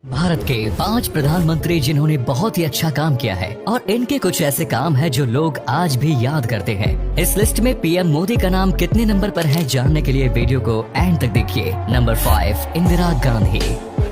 भारत के 5 प्रधानमंत्री जिन्होंने बहुत ही अच्छा काम किया है और इनके कुछ ऐसे काम है जो लोग आज भी याद करते हैं। इस लिस्ट में पीएम मोदी का नाम कितने नंबर पर है जानने के लिए वीडियो को एंड तक देखिए। नंबर 5, इंदिरा गांधी।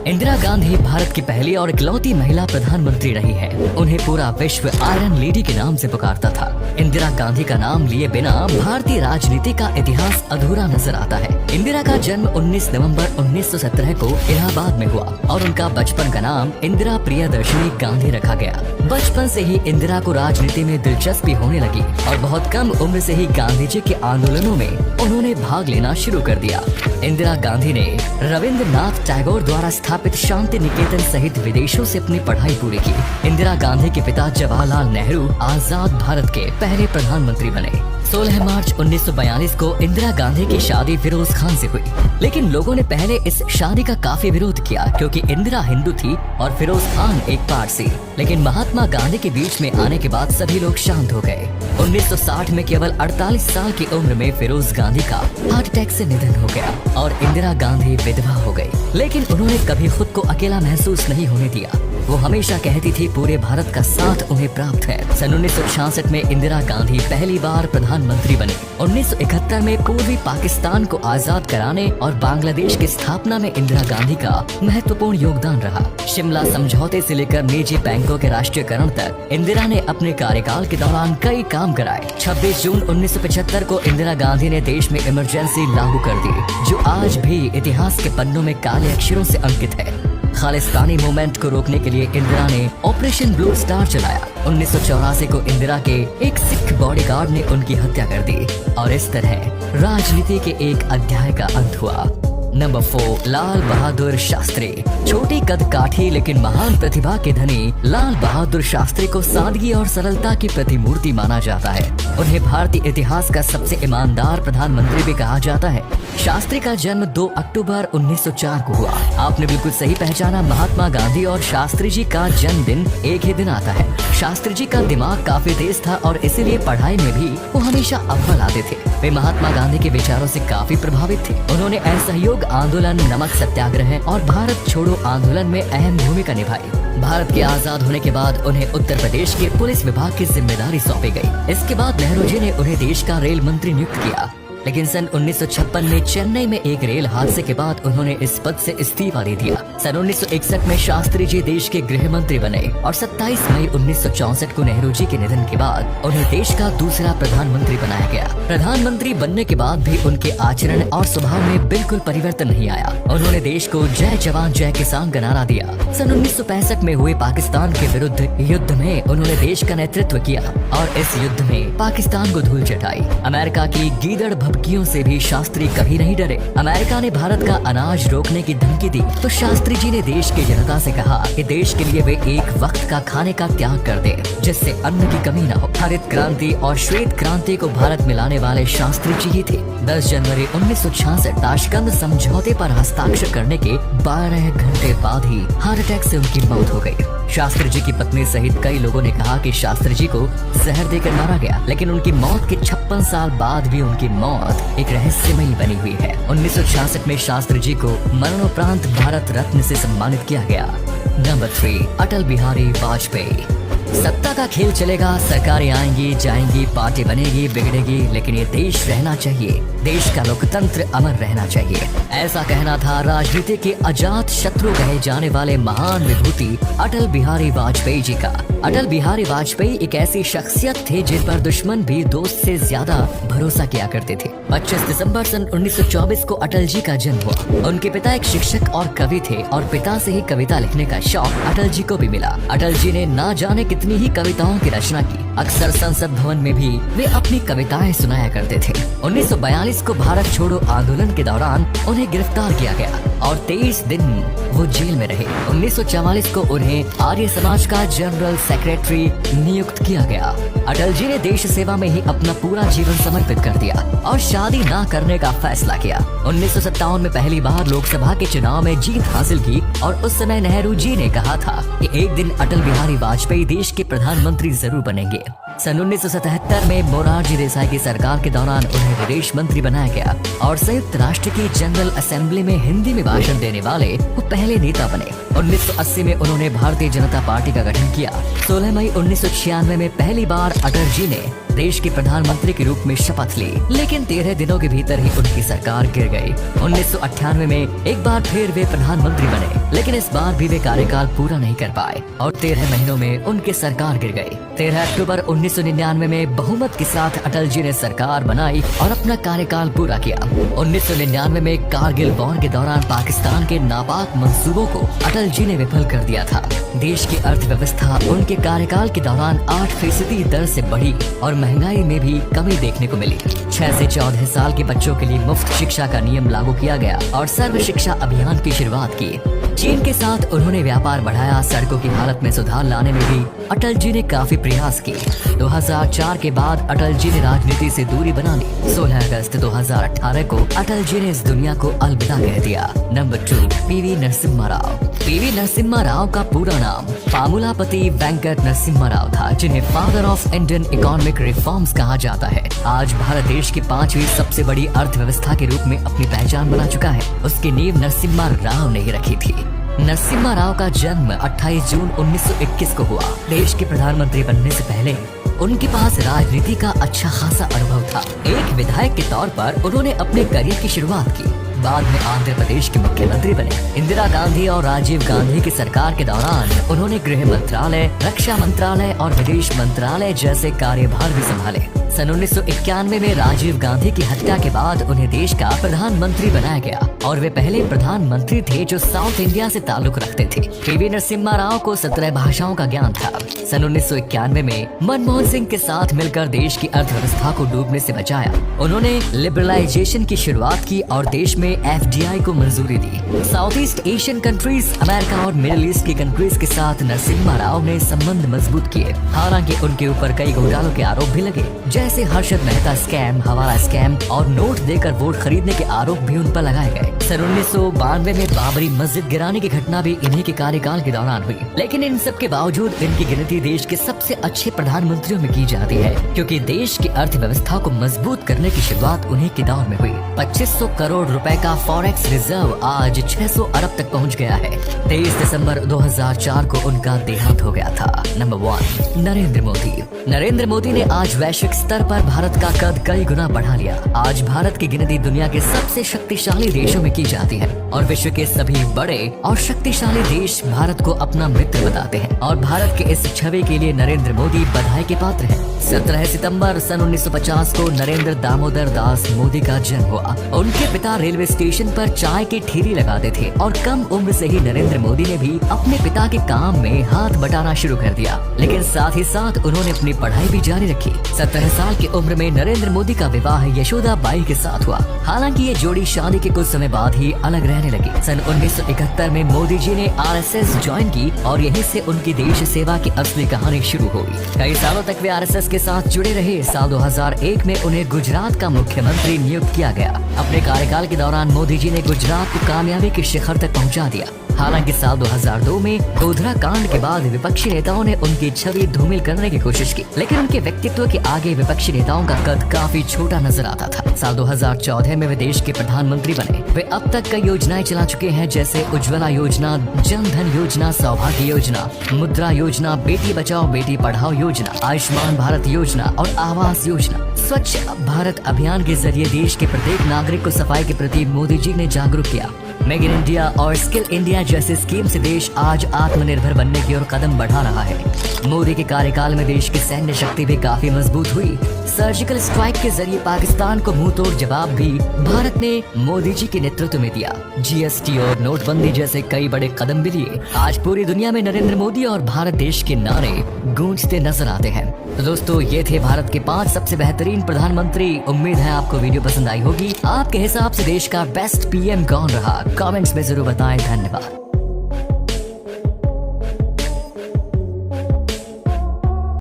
इंदिरा गांधी भारत की पहली और इकलौती महिला प्रधानमंत्री रही है। उन्हें पूरा विश्व आयरन लेडी के नाम से पुकारता था। इंदिरा गांधी का नाम लिए बिना भारतीय राजनीति का इतिहास अधूरा नजर आता है। इंदिरा का जन्म 19 नवंबर 1917 को इलाहाबाद में हुआ और उनका बचपन का नाम इंदिरा प्रियदर्शनी गांधी रखा गया। बचपन से ही इंदिरा को राजनीति में दिलचस्पी होने लगी और बहुत कम उम्र से ही गांधी जी के आंदोलनों में उन्होंने भाग लेना शुरू कर दिया। इंदिरा गांधी ने रविंद्रनाथ टैगोर द्वारा स्थापित शांति निकेतन सहित विदेशों से अपनी पढ़ाई पूरी की। इंदिरा गांधी के पिता जवाहरलाल नेहरू आजाद भारत के पहले प्रधानमंत्री बने। 16 मार्च 1942 को इंदिरा गांधी की शादी फिरोज खान से हुई, लेकिन लोगों ने पहले इस शादी का काफी विरोध किया क्योंकि इंदिरा हिंदू थी और फिरोज खान एक पारसी। लेकिन महात्मा गांधी के बीच में आने के बाद सभी लोग शांत हो गए। 1960 में केवल 48 साल की उम्र में फिरोज गांधी का हार्ट अटैक से निधन हो गया और इंदिरा गांधी विधवा हो गई। लेकिन उन्होंने कभी खुद को अकेला महसूस नहीं होने दिया। वो हमेशा कहती थी पूरे भारत का साथ उन्हें प्राप्त है। सन 1966 में इंदिरा गांधी पहली बार प्रधानमंत्री बनी। 1971 में पूर्वी पाकिस्तान को आजाद कराने और बांग्लादेश की स्थापना में इंदिरा गांधी का महत्वपूर्ण योगदान रहा। शिमला समझौते से लेकर निजी बैंकों के राष्ट्रीयकरण तक इंदिरा ने अपने कार्यकाल के दौरान कई काम कराए। 26 जून 1975 को इंदिरा गांधी ने देश में इमरजेंसी लागू कर दी, जो आज भी इतिहास के पन्नों में काले अक्षरों से अंकित है। खालिस्तानी मूवमेंट को रोकने के लिए इंदिरा ने ऑपरेशन ब्लू स्टार चलाया। 1984 को इंदिरा के एक सिख बॉडीगार्ड ने उनकी हत्या कर दी और इस तरह राजनीति के एक अध्याय का अंत हुआ। नंबर 4, लाल बहादुर शास्त्री। छोटी कद काठी लेकिन महान प्रतिभा के धनी लाल बहादुर शास्त्री को सादगी और सरलता की प्रतिमूर्ति माना जाता है। उन्हें भारतीय इतिहास का सबसे ईमानदार प्रधानमंत्री भी कहा जाता है। शास्त्री का जन्म 2 अक्टूबर 1904 को हुआ। आपने बिल्कुल सही पहचाना, महात्मा गांधी और शास्त्री जी का जन्मदिन एक ही दिन आता है। शास्त्री जी का दिमाग काफी तेज था और इसीलिए पढ़ाई में भी वो हमेशा अव्वल आते थे। वे महात्मा गांधी के विचारों से काफी प्रभावित थे। उन्होंने असहयोग आंदोलन, नमक सत्याग्रह और भारत छोड़ो आंदोलन में अहम भूमिका निभाई। भारत के आजाद होने के बाद उन्हें उत्तर प्रदेश के पुलिस विभाग की जिम्मेदारी सौंपी गई। इसके बाद नेहरू जी ने उन्हें देश का रेल मंत्री नियुक्त किया। लेकिन सन 1956 में चेन्नई में एक रेल हादसे के बाद उन्होंने इस पद से इस्तीफा दे दिया। सन 1961 में शास्त्री जी देश के गृह मंत्री बने और 27 मई 1964 को नेहरू जी के निधन के बाद उन्हें देश का दूसरा प्रधानमंत्री बनाया गया। प्रधानमंत्री बनने के बाद भी उनके आचरण और स्वभाव में बिल्कुल परिवर्तन नहीं आया। उन्होंने देश को जय जवान जय किसान का नारा दिया। सन 1965 में हुए पाकिस्तान के विरुद्ध युद्ध में उन्होंने देश का नेतृत्व किया और इस युद्ध में पाकिस्तान को धूल चटाई। अमेरिका की गीदड़ धमकियों से भी शास्त्री कभी नहीं डरे। अमेरिका ने भारत का अनाज रोकने की धमकी दी तो शास्त्री जी ने देश की जनता से कहा कि देश के लिए वे एक वक्त का खाने का त्याग कर दें, जिससे अन्न की कमी न हो। हरित क्रांति और श्वेत क्रांति को भारत में लाने वाले शास्त्री जी ही थे। 10 जनवरी 1966 ताशकंद समझौते पर हस्ताक्षर करने के 12 घंटे बाद ही हार्ट अटैक से उनकी मौत हो गई। शास्त्री जी की पत्नी सहित कई लोगों ने कहा कि शास्त्री जी को जहर देकर मारा गया, लेकिन उनकी मौत के 56 साल बाद भी उनकी मौत एक रहस्यमयी बनी हुई है। 1966 में शास्त्री जी को मरणोपरांत भारत रत्न से सम्मानित किया गया। नंबर 3, अटल बिहारी वाजपेयी। सत्ता का खेल चलेगा, सरकारें आएंगी जाएंगी, पार्टी बनेगी बिगड़ेगी, लेकिन ये देश रहना चाहिए, देश का लोकतंत्र अमर रहना चाहिए। ऐसा कहना था राजनीति के अजात शत्रु कहे जाने वाले महान विभूति अटल बिहारी वाजपेयी जी का। अटल बिहारी वाजपेयी एक ऐसी शख्सियत थे जिन पर दुश्मन भी दोस्त से ज्यादा भरोसा किया करते थे। 25 दिसंबर सन 1924 को अटल जी का जन्म हुआ। उनके पिता एक शिक्षक और कवि थे और पिता से ही कविता लिखने का शौक अटल जी को भी मिला। अटल जी ने ना जाने कितनी ही कविताओं की रचना की। अक्सर संसद भवन में भी वे अपनी कविताएं सुनाया करते थे। 1942 को भारत छोड़ो आंदोलन के दौरान उन्हें गिरफ्तार किया गया और 23 दिन वो जेल में रहे। 1944 को उन्हें आर्य समाज का जनरल सेक्रेटरी नियुक्त किया गया। अटल जी ने देश सेवा में ही अपना पूरा जीवन समर्पित कर दिया और शादी न करने का फैसला किया। 1957 में पहली बार लोकसभा के चुनाव में जीत हासिल की और उस समय नेहरू जी ने कहा था कि एक दिन अटल बिहारी वाजपेयी देश के प्रधानमंत्री जरूर बनेंगे। सन 1977 में मोरारजी देसाई की सरकार के दौरान उन्हें विदेश मंत्री बनाया गया और संयुक्त राष्ट्र की जनरल असेंबली में हिंदी में भाषण देने वाले वो पहले नेता बने। 1980 में उन्होंने भारतीय जनता पार्टी का गठन किया। 16 मई 1996 में पहली बार अटल जी ने देश के प्रधानमंत्री के रूप में शपथ ली, लेकिन 13 दिनों के भीतर ही उनकी सरकार गिर गई। 1998 में एक बार फिर वे प्रधानमंत्री बने, लेकिन इस बार भी वे कार्यकाल पूरा नहीं कर पाए और 13 महीनों में उनकी सरकार गिर गई। 13 अक्टूबर 1999 में बहुमत के साथ अटल जी ने सरकार बनाई और अपना कार्यकाल पूरा किया। 1999 में कारगिल वॉर के दौरान पाकिस्तान के नापाक मंसूबों को अटल जी ने विफल कर दिया था। देश की अर्थव्यवस्था उनके कार्यकाल के दौरान 8% दर से बढ़ी और महंगाई में भी कमी देखने को मिली। 6 से 14 साल के बच्चों के लिए मुफ्त शिक्षा का नियम लागू किया गया और सर्व शिक्षा अभियान की शुरुआत की। चीन के साथ उन्होंने व्यापार बढ़ाया। सड़कों की हालत में सुधार लाने में भी अटल जी ने काफी प्रयास किए। 2004 के बाद अटल जी ने राजनीति से दूरी बना ली। 16 अगस्त 2018 को अटल जी ने इस दुनिया को अलविदा कह दिया। Number 2, PV Narasimha Rao. PV Narasimha Rao का पूरा नाम पामुलापति वेंकट नरसिम्हा राव था, जिन्हें father of Indian economic reforms कहा जाता है। आज भारत देश की 5वीं सबसे बड़ी अर्थव्यवस्था के रूप में अपनी पहचान बना चुका है। उसकी नींव नरसिम्हा राव ने ही रखी थी। नरसिम्हा राव का जन्म 28 जून 1921 को हुआ। देश के प्रधानमंत्री बनने से पहले उनके पास राजनीति का अच्छा खासा अनुभव था। एक विधायक के तौर पर उन्होंने अपने करियर की शुरुआत की। बाद में आंध्र प्रदेश के मुख्यमंत्री बने। इंदिरा गांधी और राजीव गांधी की सरकार के दौरान उन्होंने गृह मंत्रालय, रक्षा मंत्रालय और विदेश मंत्रालय जैसे कार्यभार भी संभाले। सन 1991 में राजीव गांधी की हत्या के बाद उन्हें देश का प्रधानमंत्री बनाया गया और वे पहले प्रधानमंत्री थे जो साउथ इंडिया से ताल्लुक रखते थे। पीवी नरसिम्हा राव को 17 भाषाओं का ज्ञान था। सन 1991 में मनमोहन सिंह के साथ मिलकर देश की अर्थव्यवस्था को डूबने से बचाया। उन्होंने लिबरलाइजेशन की शुरुआत की और देश में FDI को मंजूरी दी। South east Asian countries, America और मिडिल ईस्ट की कंट्रीज के साथ नरसिम्हा राव ने संबंध मजबूत किए। हालांकि उनके ऊपर कई घोटालों के आरोप भी लगे, जैसे हर्षद मेहता स्कैम, हवाला स्कैम और नोट देकर वोट खरीदने के आरोप भी उन पर लगाए गए। सन 1992 में बाबरी मस्जिद गिराने की घटना भी इन्हीं के कार्यकाल के दौरान हुई। लेकिन इन सब के बावजूद इनकी गिनती देश के सबसे अच्छे प्रधानमंत्रियों में की जाती है, क्योंकि देश की अर्थव्यवस्था को मजबूत करने की शुरुआत उन्हीं के दौर में हुई। 2500 करोड़ रुपए का फॉरेक्स रिजर्व आज 600 अरब तक पहुंच गया है। 23 दिसंबर 2004 को उनका देहांत हो गया था। नंबर 1, नरेंद्र मोदी। नरेंद्र मोदी ने आज वैश्विक स्तर पर भारत का कद कई गुना बढ़ा लिया। आज भारत की गिनती दुनिया के सबसे शक्तिशाली देशों में की जाती है और विश्व के सभी बड़े और शक्तिशाली देश भारत को अपना मित्र बताते हैं और भारत के इस छवि के लिए नरेंद्र मोदी बधाई के पात्र हैं। 17 सितंबर सन 1950 को नरेंद्र दामोदर दास मोदी का जन्म हुआ। उनके पिता रेलवे स्टेशन पर चाय की ठेली लगाते थे और कम उम्र से ही नरेंद्र मोदी ने भी अपने पिता के काम में हाथ बटाना शुरू कर दिया, लेकिन साथ ही साथ उन्होंने अपनी पढ़ाई भी जारी रखी। 17 साल की उम्र में नरेंद्र मोदी का विवाह यशोदा बाई के साथ हुआ। हालांकि ये जोड़ी शादी के कुछ समय बाद ही अलग रहने लगी। सन 1971 में मोदी जी ने RSS ज्वाइन की और यहीं से उनकी देश सेवा की असली कहानी शुरू हुई। कई सालों तक वे RSS के साथ जुड़े रहे। साल 2001 में उन्हें गुजरात का मुख्यमंत्री नियुक्त किया गया। अपने कार्यकाल के दौरान मोदी जी ने गुजरात को कामयाबी के शिखर तक पहुंचा दिया। हालांकि साल 2002 में गोधरा कांड के बाद विपक्षी नेताओं ने उनकी छवि धूमिल करने की कोशिश की, लेकिन उनके व्यक्तित्व के आगे विपक्षी नेताओं का कद काफी छोटा नजर आता था। साल 2014 में वे देश के प्रधानमंत्री बने। वे अब तक कई योजनाएं चला चुके हैं, जैसे उज्ज्वला योजना, जन धन योजना, सौभाग्य योजना, मुद्रा योजना, बेटी बचाओ बेटी पढ़ाओ योजना, आयुष्मान भारत योजना और आवास योजना। स्वच्छ भारत अभियान के जरिए देश के प्रत्येक नागरिक को सफाई के प्रति मोदी जी ने जागरूक किया। मेक इन इंडिया और स्किल इंडिया जैसे स्कीम से देश आज आत्मनिर्भर बनने की ओर कदम बढ़ा रहा है। मोदी के कार्यकाल में देश की सैन्य शक्ति भी काफी मजबूत हुई। सर्जिकल स्ट्राइक के जरिए पाकिस्तान को मुंहतोड़ जवाब भी भारत ने मोदी जी के नेतृत्व में दिया। GST और नोटबंदी जैसे कई बड़े कदम भी लिए। आज पूरी दुनिया में नरेंद्र मोदी और भारत देश के नारे गूंजते नजर आते हैं। तो दोस्तों, ये थे भारत के 5 सबसे बेहतरीन प्रधानमंत्री। उम्मीद है आपको वीडियो पसंद आई होगी। आपके हिसाब से देश का बेस्ट PM कौन रहा? कमेंट्स में जरूर बताएं। धन्यवाद।